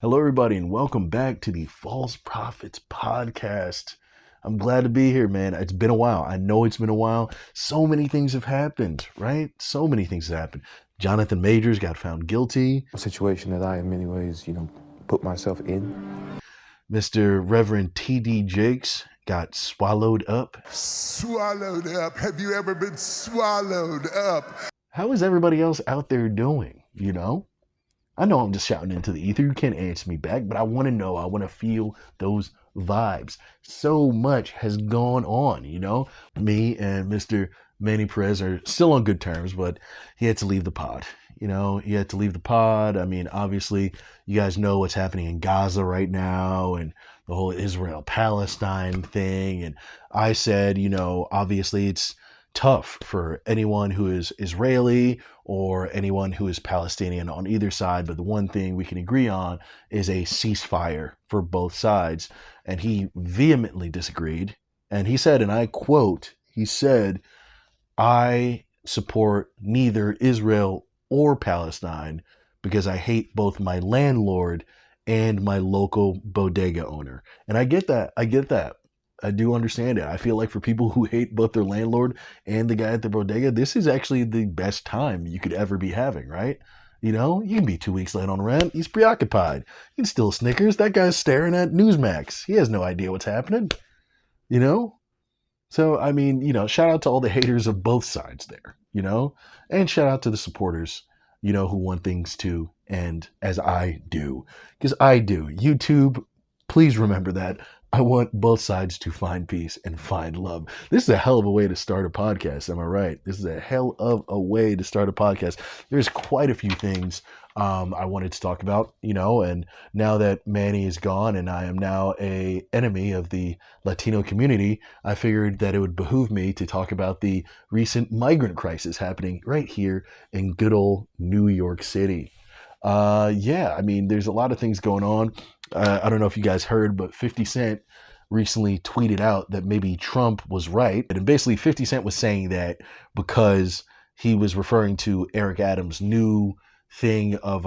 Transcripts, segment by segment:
Hello, everybody, and welcome back to the False Prophets podcast. I'm glad to be here, man. It's been a while. I know it's been a while. So many things have happened, right? So many things have happened. Jonathan Majors got found guilty. A situation that I, in many ways, put myself in. Mr. Reverend T.D. Jakes got swallowed up. Swallowed up. Have you ever been swallowed up? How is everybody else out there doing, I know I'm just shouting into the ether. You can't answer me back, but I want to know. I want to feel those vibes. So much has gone on, Me and Mr. Manny Perez are still on good terms, but he had to leave the pod. He had to leave the pod. I mean, obviously, you guys know what's happening in Gaza right now and the whole Israel-Palestine thing. And I said, obviously it's tough for anyone who is Israeli or anyone who is Palestinian on either side. But the one thing we can agree on is a ceasefire for both sides. And he vehemently disagreed. And he said, and I quote, he said, I support neither Israel or Palestine because I hate both my landlord and my local bodega owner. And I get that. I do understand it. I feel like for people who hate both their landlord and the guy at the bodega, this is actually the best time you could ever be having, right? You can be 2 weeks late on rent. He's preoccupied. You can steal Snickers. That guy's staring at Newsmax. He has no idea what's happening, So, I mean, shout out to all the haters of both sides there, and shout out to the supporters, who want things to end as I do. Because I do. YouTube, please remember that. I want both sides to find peace and find love. This is a hell of a way to start a podcast. Am I right? This is a hell of a way to start a podcast. There's quite a few things I wanted to talk about, and now that Manny is gone and I am now a enemy of the Latino community, I figured that it would behoove me to talk about the recent migrant crisis happening right here in good old New York City. I mean, there's a lot of things going on. I don't know if you guys heard, but 50 Cent recently tweeted out that maybe Trump was right. And basically 50 Cent was saying that because he was referring to Eric Adams' new thing of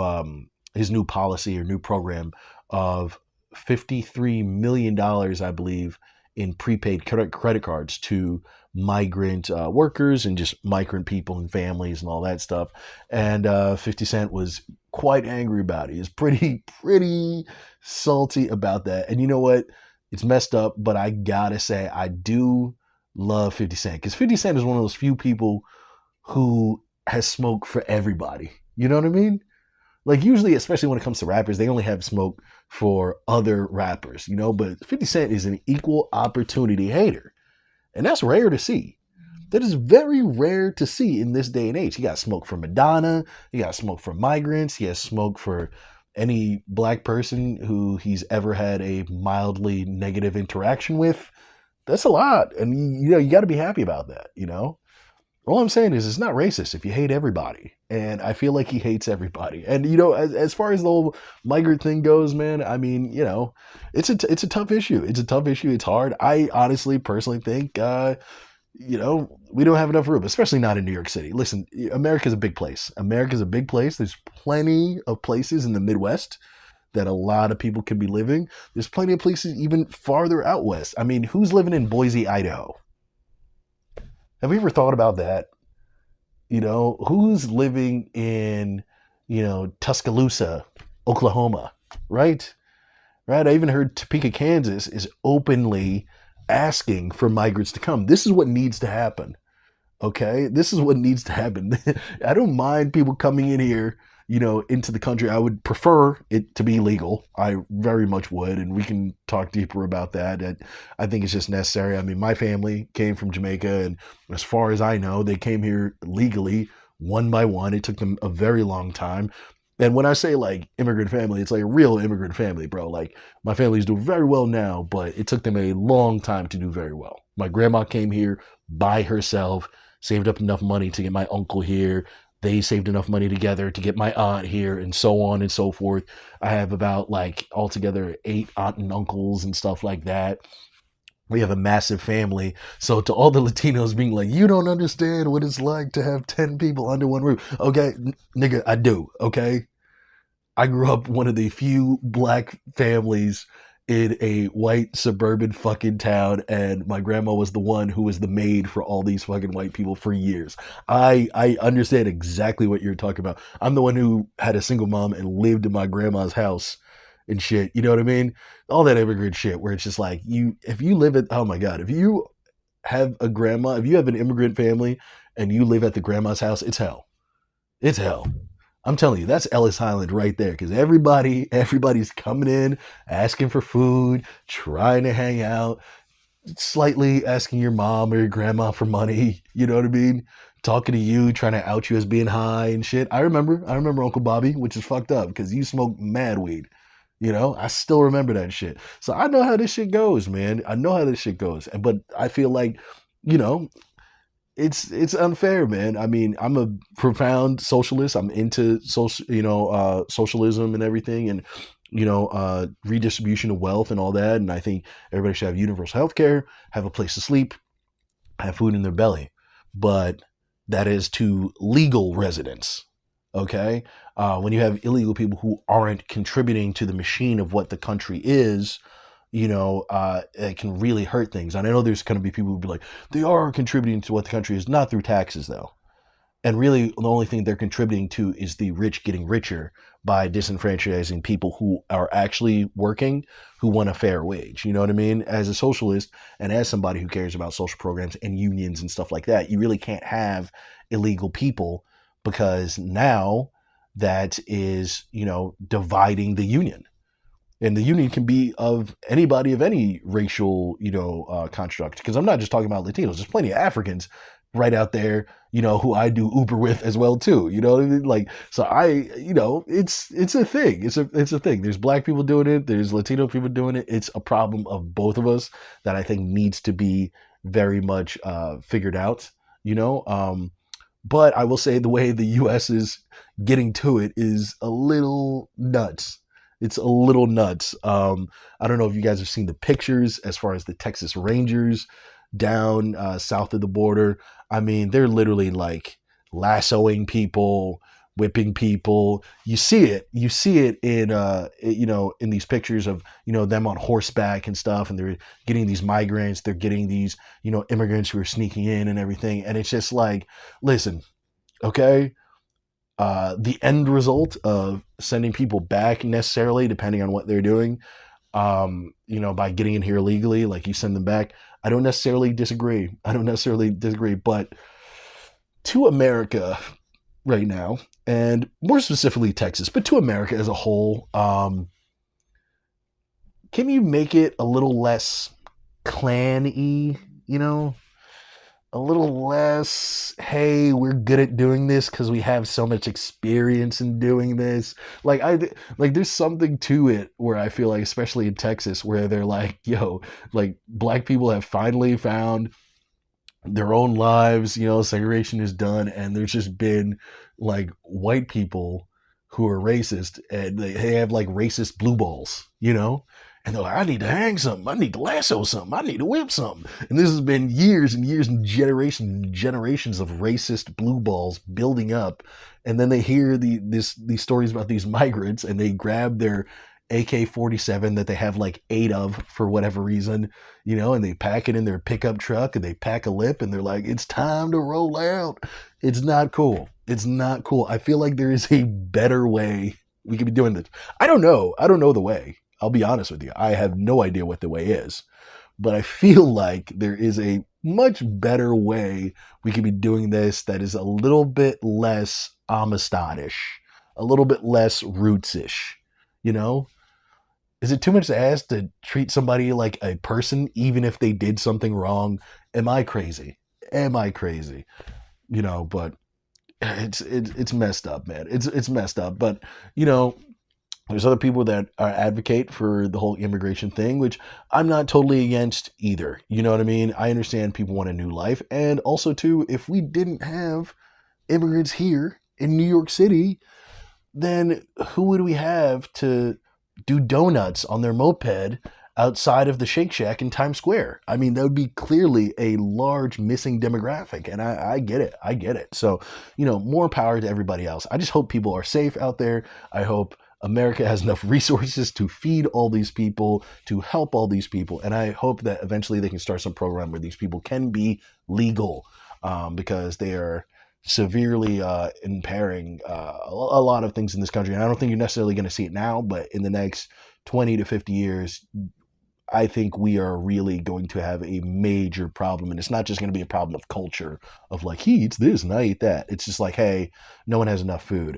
his new policy or new program of $53 million, I believe, in prepaid credit cards to migrant workers and just migrant people and families and all that stuff. And 50 Cent was quite angry about it. He's pretty salty about that. And you know what? It's messed up, but I gotta say, I do love 50 Cent because 50 Cent is one of those few people who has smoke for everybody. You know what I mean? Like usually, especially when it comes to rappers, they only have smoke for other rappers, but 50 Cent is an equal opportunity hater. And that's rare to see. That is very rare to see in this day and age. He got smoke for Madonna. He got smoke for migrants. He has smoke for any black person who he's ever had a mildly negative interaction with. That's a lot. And, you got to be happy about that, All I'm saying is it's not racist if you hate everybody. And I feel like he hates everybody. And, as far as the whole migrant thing goes, man, I mean, it's a tough issue. It's a tough issue. It's hard. I honestly, personally think, we don't have enough room, especially not in New York City. Listen, America's a big place. America's a big place. There's plenty of places in the Midwest that a lot of people can be living. There's plenty of places even farther out west. I mean, who's living in Boise, Idaho? Have you ever thought about that? Who's living in, Tuscaloosa, Oklahoma, right? Right? I even heard Topeka, Kansas is openly asking for migrants to come. This is what needs to happen. Okay? This is what needs to happen. I don't mind people coming in here, into the country. I would prefer it to be legal. I very much would. And we can talk deeper about that. And I think it's just necessary. I mean, my family came from Jamaica. And as far as I know, they came here legally one by one. It took them a very long time. And when I say like immigrant family, it's like a real immigrant family, bro. Like my family's doing very well now, but it took them a long time to do very well. My grandma came here by herself, saved up enough money to get my uncle here. They saved enough money together to get my aunt here and so on and so forth. I have about like altogether 8 aunt and uncles and stuff like that. We have a massive family. So to all the Latinos being like, you don't understand what it's like to have 10 people under one roof. Okay, nigga, I do. Okay. I grew up one of the few black families in a white suburban fucking town, and my grandma was the one who was the maid for all these fucking white people for years. I understand exactly what you're talking about. I'm the one who had a single mom and lived in my grandma's house and shit. You know what I mean? All that immigrant shit where it's just like if you live at, oh my God, if you have a grandma, if you have an immigrant family and you live at the grandma's house, it's hell. It's hell. I'm telling you, that's Ellis Island right there. Because everybody's coming in, asking for food, trying to hang out, slightly asking your mom or your grandma for money. You know what I mean? Talking to you, trying to out you as being high and shit. I remember Uncle Bobby, which is fucked up because you smoked mad weed. You know, I still remember that shit. So I know how this shit goes, man. I know how this shit goes. But I feel like, you know, it's unfair, man. I mean, I'm a profound socialist. I'm into socialism and everything, and redistribution of wealth and all that. And I think everybody should have universal health care, have a place to sleep, have food in their belly. But that is to legal residents. Okay, when you have illegal people who aren't contributing to the machine of what the country is, it can really hurt things. And I know there's going to be people who be like, they are contributing to what the country is, not through taxes though. And really the only thing they're contributing to is the rich getting richer by disenfranchising people who are actually working, who want a fair wage. You know what I mean? As a socialist and as somebody who cares about social programs and unions and stuff like that, you really can't have illegal people because now that is, dividing the union. And the union can be of anybody of any racial, construct. Because I'm not just talking about Latinos. There's plenty of Africans right out there, who I do Uber with as well too. You know what I mean? Like, so it's a thing. It's a thing. There's black people doing it. There's Latino people doing it. It's a problem of both of us that I think needs to be very much figured out. But I will say the way the U.S. is getting to it is a little nuts. It's a little nuts. I don't know if you guys have seen the pictures as far as the Texas Rangers down south of the border. I mean, they're literally like lassoing people, whipping people. You see it in in these pictures of them on horseback and stuff, and they're getting these migrants, they're getting these immigrants who are sneaking in and everything, and it's just like, listen, okay. The end result of sending people back necessarily, depending on what they're doing, by getting in here illegally, like you send them back. I don't necessarily disagree. But to America right now, and more specifically Texas, but to America as a whole, can you make it a little less clan-y, a little less, hey, we're good at doing this because we have so much experience in doing this. Like there's something to it where I feel like, especially in Texas, where they're like, yo, like black people have finally found their own lives, segregation is done, and there's just been like white people who are racist, and they have like racist blue balls, and they're like, I need to hang something, I need to lasso something, I need to whip something. And this has been years and years and generations of racist blue balls building up. And then they hear these stories about these migrants, and they grab their AK-47 that they have like 8 of for whatever reason, and they pack it in their pickup truck, and they pack a lip, and they're like, it's time to roll out. It's not cool. I feel like there is a better way we could be doing this. I don't know the way. I'll be honest with you. I have no idea what the way is, but I feel like there is a much better way we could be doing this that is a little bit less Amistad-ish, a little bit less roots-ish, Is it too much to ask to treat somebody like a person, even if they did something wrong? Am I crazy? But it's messed up, man. It's messed up, but there's other people that advocate for the whole immigration thing, which I'm not totally against either. You know what I mean? I understand people want a new life. And also, too, if we didn't have immigrants here in New York City, then who would we have to do donuts on their moped outside of the Shake Shack in Times Square? I mean, that would be clearly a large missing demographic, and I get it. So, more power to everybody else. I just hope people are safe out there. I hope America has enough resources to feed all these people, to help all these people. And I hope that eventually they can start some program where these people can be legal, because they are severely impairing a lot of things in this country. And I don't think you're necessarily going to see it now, but in the next 20 to 50 years, I think we are really going to have a major problem. And it's not just going to be a problem of culture of like, he eats this and I eat that. It's just like, hey, no one has enough food.